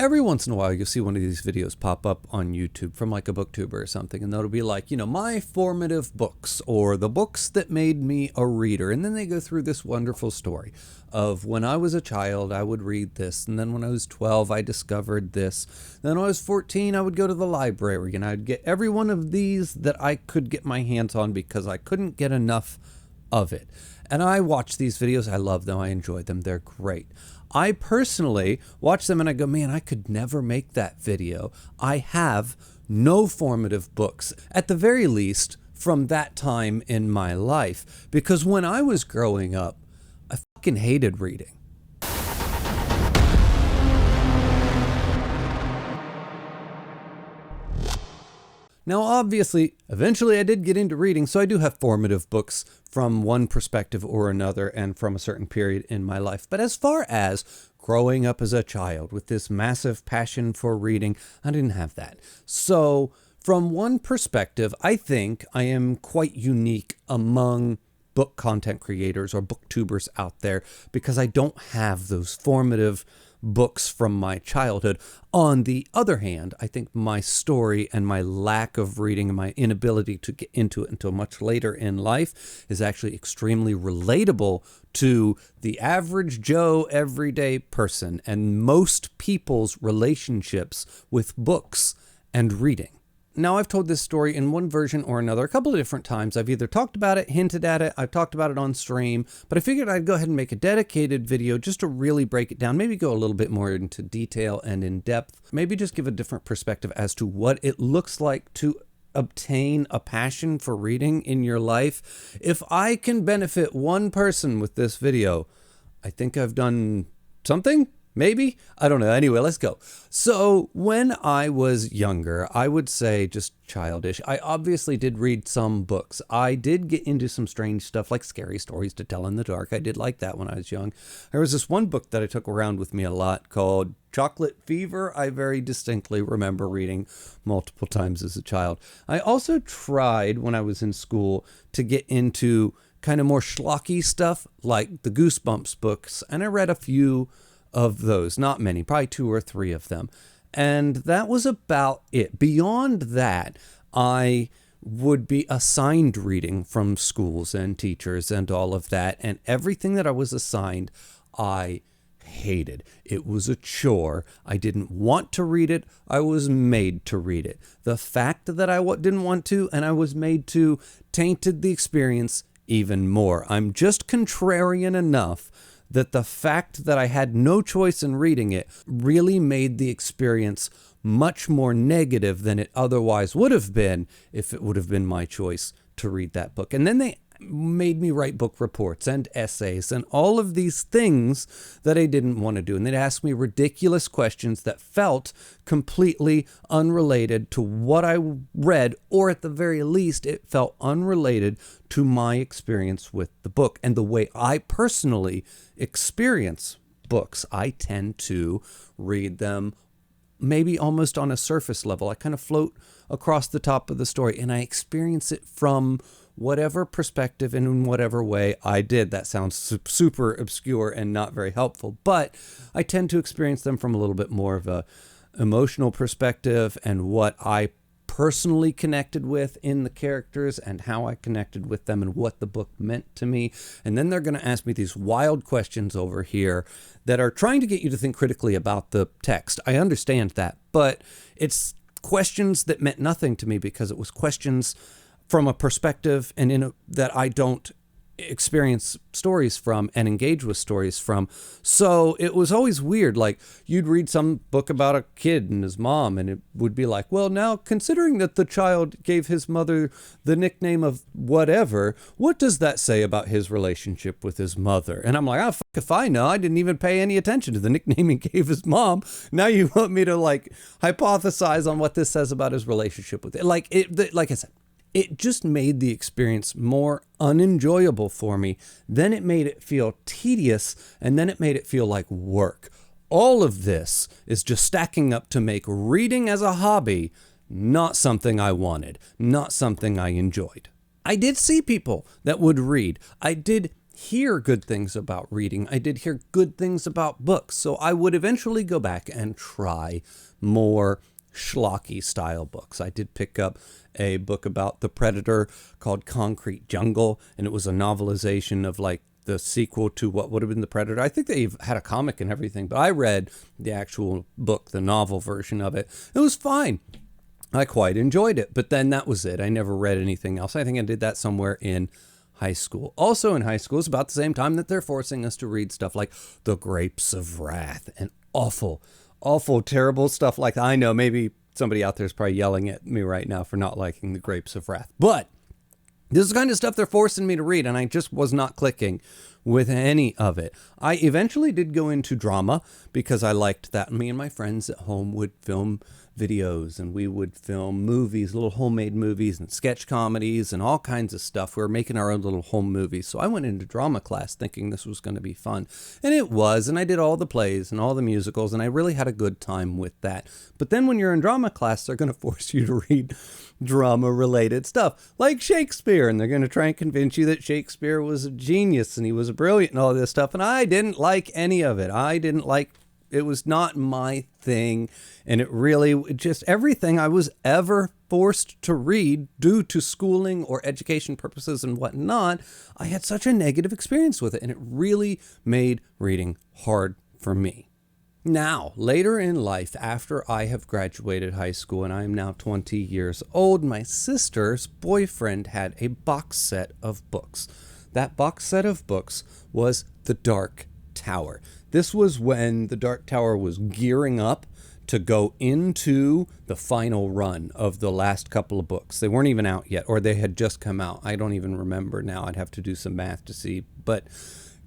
Every once in a while, you'll see one of these videos pop up on YouTube from like a booktuber or something, and that'll be like, my formative books, or the books that made me a reader. And then they go through this wonderful story of when I was a child, I would read this. And then when I was 12, I discovered this. Then when I was 14, I would go to the library and I'd get every one of these that I could get my hands on because I couldn't get enough of it. And I watch these videos. I love them. I enjoy them. They're great. I personally watch them and I go, man, I could never make that video. I have no formative books, at the very least, from that time in my life. Because when I was growing up, I fucking hated reading. Now, obviously, eventually I did get into reading, so I do have formative books from one perspective or another and from a certain period in my life. But as far as growing up as a child with this massive passion for reading, I didn't have that. So from one perspective, I think I am quite unique among book content creators or booktubers out there because I don't have those formative books from my childhood. On the other hand, I think my story and my lack of reading and my inability to get into it until much later in life is actually extremely relatable to the average Joe everyday person and most people's relationships with books and reading. Now, I've told this story in one version or another a couple of different times. I've either talked about it, hinted at it, I've talked about it on stream, but I figured I'd go ahead and make a dedicated video just to really break it down, maybe go a little bit more into detail and in depth, maybe just give a different perspective as to what it looks like to obtain a passion for reading in your life. If I can benefit one person with this video, I think I've done something. Maybe? I don't know. Anyway, let's go. So when I was younger, I would say just childish, I obviously did read some books. I did get into some strange stuff like scary stories to tell in the dark. I did like that when I was young. There was this one book that I took around with me a lot called Chocolate Fever. I very distinctly remember reading multiple times as a child. I also tried when I was in school to get into kind of more schlocky stuff like the Goosebumps books, and I read a few of those, not many, probably 2 or 3 of them. And that was about it. Beyond that, I would be assigned reading from schools and teachers and all of that. And everything that I was assigned, I hated. It was a chore. I didn't want to read it. I was made to read it. The fact that I didn't want to and I was made to tainted the experience even more. I'm just contrarian enough that the fact that I had no choice in reading it really made the experience much more negative than it otherwise would have been if it would have been my choice to read that book. And then they made me write book reports and essays and all of these things that I didn't want to do. And they'd ask me ridiculous questions that felt completely unrelated to what I read, or at the very least, it felt unrelated to my experience with the book and the way I personally experience books. I tend to read them maybe almost on a surface level. I kind of float across the top of the story and I experience it from whatever perspective and in whatever way I did. That sounds super obscure and not very helpful, but I tend to experience them from a little bit more of a emotional perspective and what I personally connected with in the characters and how I connected with them and what the book meant to me. And then they're going to ask me these wild questions over here that are trying to get you to think critically about the text. I understand that, but it's questions that meant nothing to me because it was questions from a perspective and that I don't experience stories from and engage with stories from. So it was always weird. Like you'd read some book about a kid and his mom and it would be like, well, now considering that the child gave his mother the nickname of whatever, what does that say about his relationship with his mother? And I'm like, oh, fuck if I know. I didn't even pay any attention to the nickname he gave his mom. Now you want me to like hypothesize on what this says about his relationship with it. Like I said, it just made the experience more unenjoyable for me. Then it made it feel tedious, and then it made it feel like work. All of this is just stacking up to make reading as a hobby not something I wanted, not something I enjoyed. I did see people that would read. I did hear good things about reading. I did hear good things about books. So I would eventually go back and try more schlocky style books. I did pick up a book about the Predator called Concrete Jungle, and it was a novelization of like the sequel to what would have been the Predator. I think they've had a comic and everything, but I read the actual book, the novel version of it. It was fine. I quite enjoyed it, but then that was it. I never read anything else. I think I did that somewhere in high school. Also in high school, it's about the same time that they're forcing us to read stuff like The Grapes of Wrath and awful, terrible stuff like that. I know maybe somebody out there is probably yelling at me right now for not liking The Grapes of Wrath, but this is the kind of stuff they're forcing me to read, and I just was not clicking with any of it. I eventually did go into drama because I liked that. Me and my friends at home would film videos, and we would film movies, little homemade movies and sketch comedies and all kinds of stuff. We were making our own little home movies. So I went into drama class thinking this was going to be fun. And it was, and I did all the plays and all the musicals, and I really had a good time with that. But then when you're in drama class, they're going to force you to read drama-related stuff like Shakespeare, and they're going to try and convince you that Shakespeare was a genius and he was brilliant and all this stuff, and I didn't like any of it. It was not my thing, and just everything I was ever forced to read due to schooling or education purposes and whatnot, I had such a negative experience with it, and it really made reading hard for me. Now, later in life, after I have graduated high school and I am now 20 years old, my sister's boyfriend had a box set of books. That box set of books was The Dark Tower. This was when The Dark Tower was gearing up to go into the final run of the last couple of books. They weren't even out yet, or they had just come out. I don't even remember now. I'd have to do some math to see. But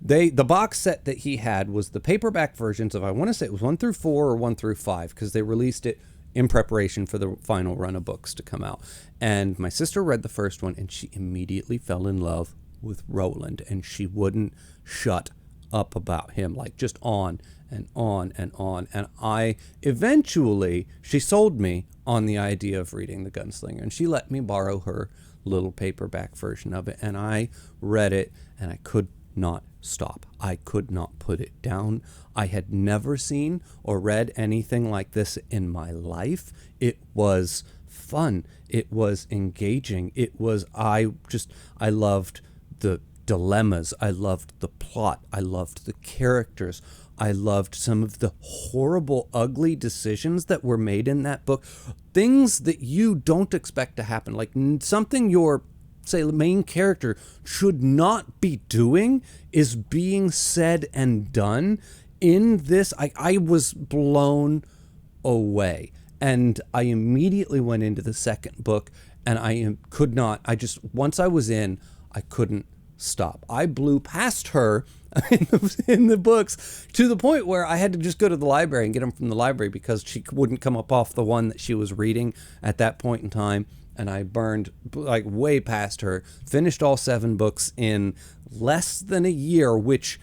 the box set that he had was the paperback versions of, I want to say it was 1 through 4 or 1 through 5, because they released it in preparation for the final run of books to come out. And my sister read the first one, and she immediately fell in love with Roland, and she wouldn't shut up about him, like just on and on and on. And she sold me on the idea of reading The Gunslinger, and she let me borrow her little paperback version of it, and I read it, and I could not stop. I could not put it down. I had never seen or read anything like this in my life. It was fun. It was engaging. I loved the dilemmas. I loved the plot. I loved the characters. I loved some of the horrible, ugly decisions that were made in that book. Things that you don't expect to happen. Like something your, say, the main character should not be doing is being said and done in this. I was blown away. And I immediately went into the second book, and once I was in, I couldn't stop. I blew past her in the books to the point where I had to just go to the library and get them from the library because she wouldn't come up off the one that she was reading at that point in time. And I burned like way past her, finished all 7 books in less than a year, which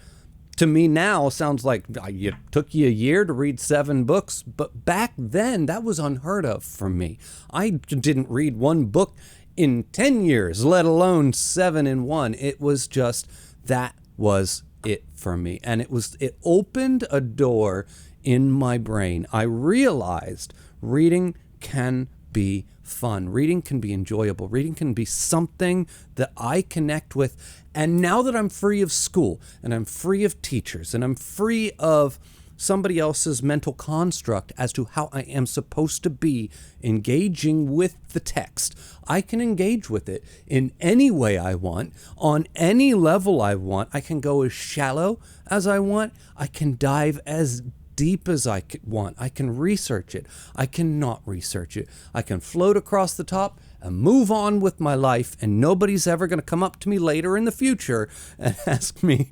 to me now sounds like it took you a year to read 7 books. But back then that was unheard of for me. I didn't read one book in 10 years, let alone 7 in 1. It was just, that was it for me. And it opened a door in my brain. I realized reading can be fun. Reading can be enjoyable. Reading can be something that I connect with. And now that I'm free of school, and I'm free of teachers, and I'm free of somebody else's mental construct as to how I am supposed to be engaging with the text, I can engage with it in any way I want, on any level I want. I can go as shallow as I want. I can dive as deep as I want. I can research it. I cannot research it. I can float across the top and move on with my life, and nobody's ever going to come up to me later in the future and ask me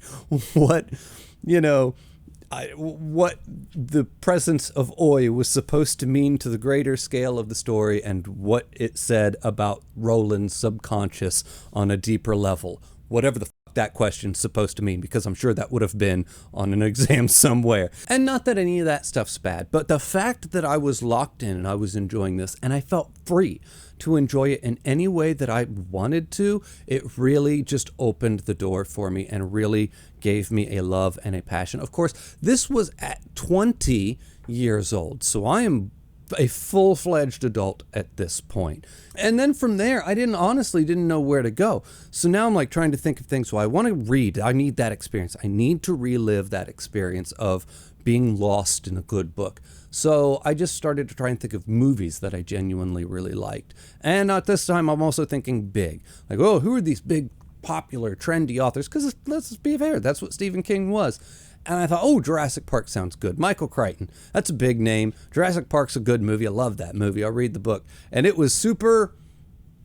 what the presence of Oi was supposed to mean to the greater scale of the story, and what it said about Roland's subconscious on a deeper level. Whatever the that question's supposed to mean, because I'm sure that would have been on an exam somewhere. And not that any of that stuff's bad, but the fact that I was locked in and I was enjoying this and I felt free to enjoy it in any way that I wanted to, it really just opened the door for me and really gave me a love and a passion. Of course, this was at 20 years old, so I am a full-fledged adult at this point. And then from there, I honestly didn't know where to go. So now I'm like trying to think of things. Well, I want to read. I need that experience. I need to relive that experience of being lost in a good book. So I just started to try and think of movies that I genuinely really liked. And at this time, I'm also thinking big. Like, oh, who are these big, popular, trendy authors? Because let's be fair, that's what Stephen King was. And I thought, oh, Jurassic Park sounds good. Michael Crichton, that's a big name. Jurassic Park's a good movie. I love that movie. I'll read the book. And it was super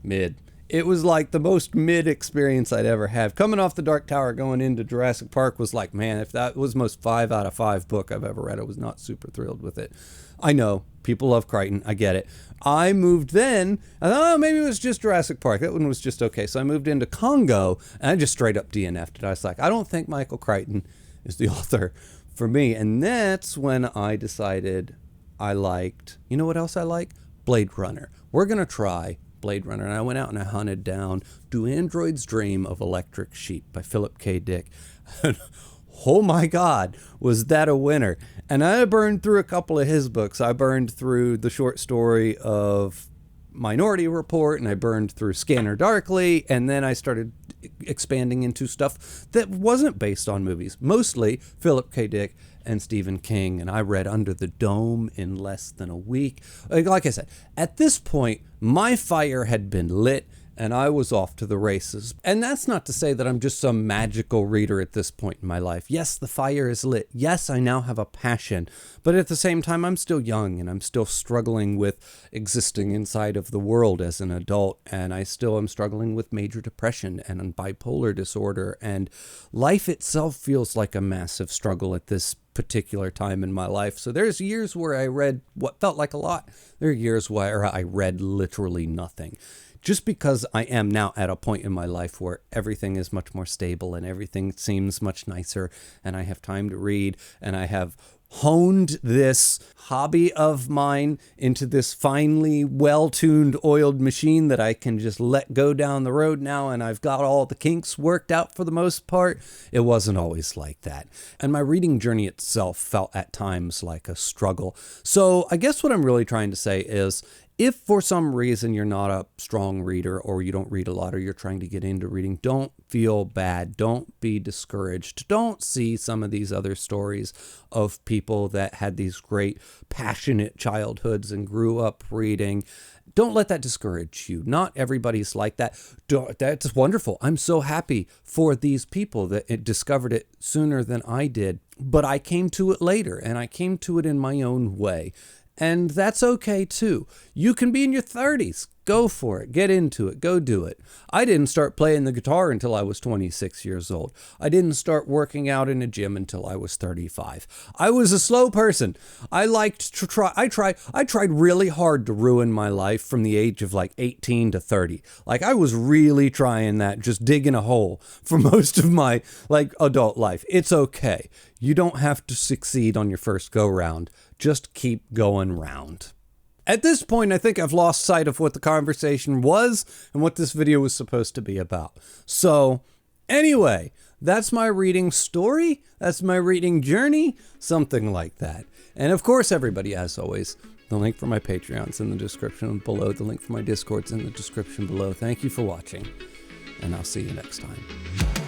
mid. It was like the most mid experience I'd ever had. Coming off The Dark Tower, going into Jurassic Park was like, man, if that was most 5 out of 5 book I've ever read, I was not super thrilled with it. I know, people love Crichton. I get it. I moved then, I thought, oh, maybe it was just Jurassic Park. That one was just okay. So I moved into Congo, and I just straight up DNF'd it. I was like, I don't think Michael Crichton is the author for me. And that's when I decided I liked, you know what else I like? Blade Runner. We're going to try Blade Runner. And I went out and I hunted down Do Androids Dream of Electric Sheep by Philip K. Dick. Oh my God, was that a winner? And I burned through a couple of his books. I burned through the short story of Minority Report, and I burned through Scanner Darkly, and then I started expanding into stuff that wasn't based on movies, mostly Philip K. Dick and Stephen King, and I read Under the Dome in less than a week. Like I said, at this point, my fire had been lit, and I was off to the races. And that's not to say that I'm just some magical reader at this point in my life. Yes, the fire is lit. Yes, I now have a passion. But at the same time, I'm still young, and I'm still struggling with existing inside of the world as an adult. And I still am struggling with major depression and bipolar disorder. And life itself feels like a massive struggle at this particular time in my life. So there's years where I read what felt like a lot. There are years where I read literally nothing. Just because I am now at a point in my life where everything is much more stable and everything seems much nicer, and I have time to read, and I have honed this hobby of mine into this finely well-tuned oiled machine that I can just let go down the road now, and I've got all the kinks worked out for the most part. It wasn't always like that. And my reading journey itself felt at times like a struggle. So I guess what I'm really trying to say is, if for some reason you're not a strong reader, or you don't read a lot, or you're trying to get into reading, don't feel bad. Don't be discouraged. Don't see some of these other stories of people that had these great, passionate childhoods and grew up reading. Don't let that discourage you. Not everybody's like that. That's wonderful. I'm so happy for these people that discovered it sooner than I did. But I came to it later, and I came to it in my own way. And that's okay too. You can be in your 30s. Go for it. Get into it. Go do it. I didn't start playing the guitar until I was 26 years old. I didn't start working out in a gym until I was 35. I was a slow person. I liked to try. I tried really hard to ruin my life from the age of like 18 to 30. Like I was really trying that, just digging a hole for most of my like adult life. It's okay. You don't have to succeed on your first go round. Just keep going round. At this point, I think I've lost sight of what the conversation was and what this video was supposed to be about. So anyway, that's my reading story. That's my reading journey, something like that. And of course, everybody, as always, the link for my Patreon's in the description below. The link for my Discord's in the description below. Thank you for watching, and I'll see you next time.